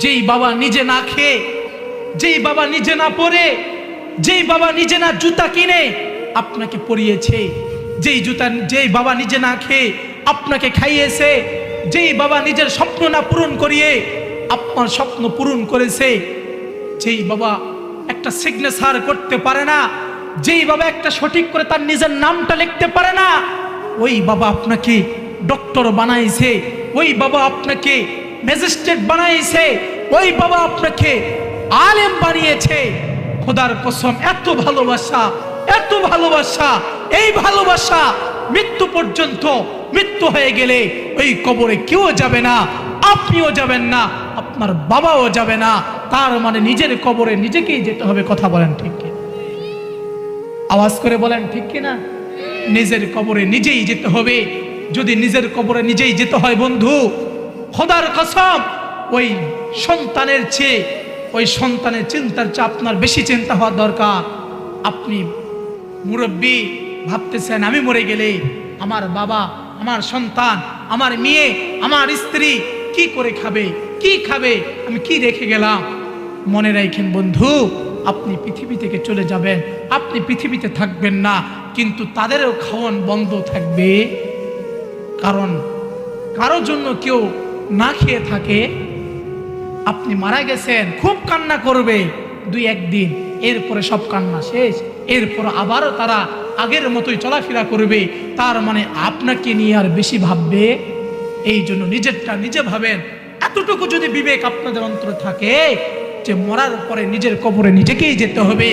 যেই বাবা নিজে না খেয়ে, যেই বাবা নিজে না পরে, যেই বাবা নিজে না জুতা কিনে আপনাকে পরিয়েছে, যেই বাবা নিজে না খেয়ে আপনাকে খাইয়েছে, যেই বাবা নিজের স্বপ্ন না পূরণ করিয়ে আপনার স্বপ্ন পূরণ করেছে, যেই বাবা একটা সিগনেচার করতে পারে না, যেই বাবা একটা সঠিক করে তার নিজের নামটা লিখতে পারে না, ওই বাবা আপনাকে ডক্টর বানাইছে, ওই বাবা আপনাকে ম্যাজিস্ট্রেট বানাইছে, ওই বাবা আপনাকে আলেম বানিয়েছে। খোদার কসম, এত ভালোবাসা, এত ভালোবাসা, এই ভালোবাসা মৃত্যু পর্যন্ত, মৃত্যু হয়ে গেলে ওই কবরে কেউ যাবে না, আপনিও যাবেন না, আপনার বাবাও যাবে না। তার মানে নিজের কবরে নিজেকেই যেতে হবে। কথা বলেন ঠিক কি? আওয়াজ করে বলেন ঠিক কি না? নিজের কবরে নিজেই যেতে হবে। যদি নিজের কবরে নিজেই যেতে হয় বন্ধু, খোদার কসম, ওই সন্তানের চেয়ে, ওই সন্তানের চিন্তার চেয়ে আপনার বেশি চিন্তা হওয়া দরকার। আপনি মুরব্বী ভাবতেছেন আমি মরে গেলে আমার বাবা, আমার সন্তান, আমার মেয়ে, আমার স্ত্রী কি করে খাবে, কি খাবে, আমি কি রেখে গেলাম। মনে রাখেন বন্ধু, আপনি পৃথিবী থেকে চলে যাবেন, আপনি পৃথিবীতে থাকবেন না, কিন্তু তাদেরও খাওয়ান বন্ধ থাকবে। কারণ কারোর জন্য কেউ না খেয়ে থাকে, আপনি মারা গেছেন, খুব কান্না করবে 2-1 দিন, এরপরে সব কান্না শেষ, এরপর আবারও তারা আগের মতোই চলাফেরা করবে। তার মানে আপনাকে নিয়ে আর বেশি ভাববে। এই জন্য নিজেরটা নিজে ভাবেন। এতটুকু যদি বিবেক আপনাদের অন্তরে থাকে যে মরার পরে নিজের কবরে নিজেকেই যেতে হবে,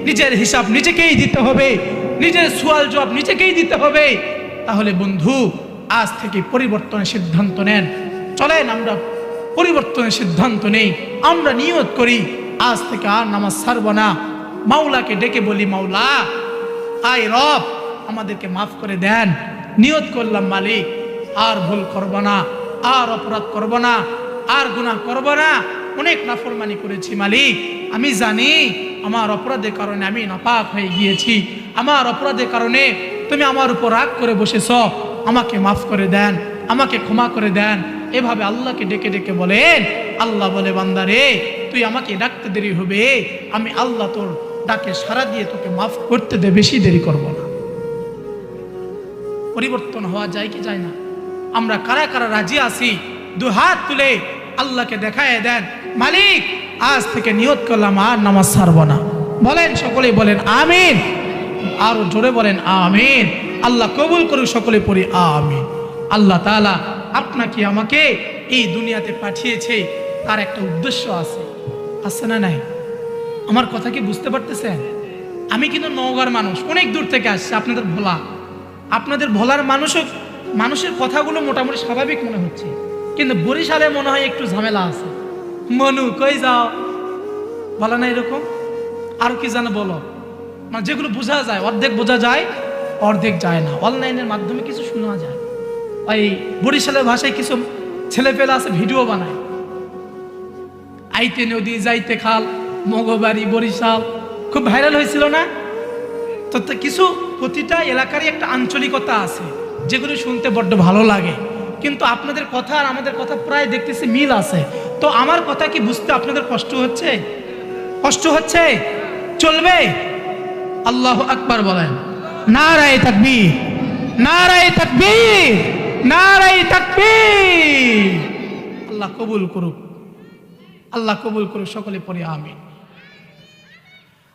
নিজের হিসাব নিজেকেই দিতে হবে, নিজের সোয়াল জবাব নিজেকেই দিতে হবে, তাহলে বন্ধু আজ থেকে পরিবর্তনের সিদ্ধান্ত নেন। চলেন আমরা পরিবর্তনের সিদ্ধান্ত নেই, আমরা নিয়ত করি আজ থেকে আর নামাজ ছাড়ব না। মাওলাকে ডেকে বলি, মাওলা আয় রব আমাদেরকে মাফ করে দেন। নিয়ত করলাম মালিক আর ভুল করব না, আর অপরাধ করব না, আর গুনাহ করব না। অনেক নাফরমানি করেছি মালিক, আমি জানি আমার অপরাধের কারণে আমি নাপাক হয়ে গিয়েছি, আমার অপরাধের কারণে তুমি আমার উপর রাগ করে বসেছ, আমাকে মাফ করে দেন, আমাকে ক্ষমা করে দেন। এভাবে আল্লাহকে ডেকে ডেকে বলেন। আল্লাহ বলে, বান্দারে তুই আমাকে ডাকতে দেরি হবে, আমি আল্লাহ তোর ডাকে সাড়া দিয়ে তোকে মাফ করতে দে, বেশি দেরি করব না। পরিবর্তন হওয়া যায় কি যায় না? আমরা কারা কারা রাজি আছি? 2 হাত তুলে আল্লাহকে দেখায় দেন, মালিক আজ থেকে নিয়ত করলাম আর নামাজ ছাড়ব না। বলেন, সকলেই বলেন আমিন। আরো জোরে বলেন আমিন। আল্লাহ কবুল করুক, সকলে পড়ি আমিন। আল্লাহ তাআলা আপনাকে আমাকে এই দুনিয়াতে পাঠিয়েছে, তার একটা উদ্দেশ্য আছে, আছে না নাই? আমার কথা কি বুঝতে পারতেছেন? আমি কিন্তু নওগাঁর মানুষ, অনেক দূর থেকে আসছি, আপনাদের ভোলা, আপনাদের ভোলার মানুষের কথাগুলো মোটামুটি স্বাভাবিক মনে হচ্ছে, কিন্তু বরিশালে মনে হয় একটু ঝামেলা আছে। মনু কই যাও, বলে না এরকম? আর কি জানো বলো, মানে যেগুলো বোঝা যায়, অর্ধেক বোঝা যায়, অর্ধেক যায় না। অনলাইনের মাধ্যমে কিছু শোনা যায়, ওই বরিশালের ভাষায় কিছু ছেলেপেলে আছে ভিডিও বানায়, আইতে নদী যাইতে খাল, মগবাড়ি বরিশাল, খুব ভাইরাল হয়েছিল না? তো কিছু প্রতিটা এলাকারই একটা আঞ্চলিকতা আছে, যেগুলো শুনতে বড্ড ভালো লাগে। কিন্তু আপনাদের কথা আর আমাদের কথা প্রায় দেখতেছি মিল আছে। তো আমার কথা কি বুঝতে আপনাদের কষ্ট হচ্ছে? কষ্ট হচ্ছে? চলবে? আল্লাহু আকবার বলেন। নারায়ে তাকবীর, নারায়ে তাকবীর, নারায়ে তাকবীর। আল্লাহ কবুল করুক, আল্লাহ কবুল করুক, সকলে পড়ি আমিন।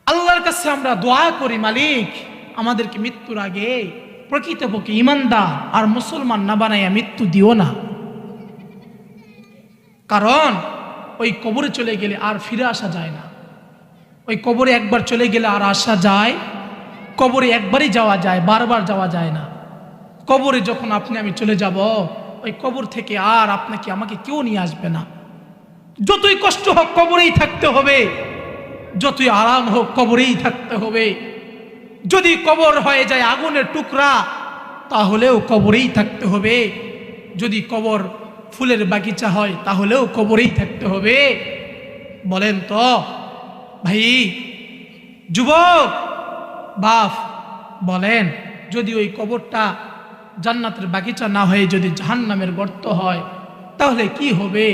আল্লাহর কাছে আমরা দোয়া করি, মালিক আমাদেরকে মৃত্যুর আগে প্রকৃতপক্ষে ইমানদার আর মুসলমান না বানাইয়া মৃত্যু দিও না। কারণ ওই কবরে চলে গেলে আর ফিরে আসা যায় না। ওই কবরে একবার চলে গেলে আর আসা যায়? কবরে একবারই যাওয়া যায়, বারবার যাওয়া যায় না। কবরে যখন আপনি আমি চলে যাব, ওই কবর থেকে আর আপনাকে আমাকে কেউ নিয়ে আসবে না। যতই কষ্ট হোক কবরেই থাকতে হবে, যতই আরাম হোক কবরেই থাকতে হবে। যদি কবর হয়ে যায় আগুনের টুকরা, তাহলেও কবরেই থাকতে হবে। যদি কবর ফুলের বাগিচা হয়, তাহলেও কবরেই থাকতে হবে। বলেন তো ভাই, যুবক বাপ, বলেন যদি ওই কবরটা জান্নাতের বাগিচা না হয়ে যদি জাহান্নামের গর্ত হয়, তাহলে কি হবে?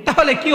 তাহলে কি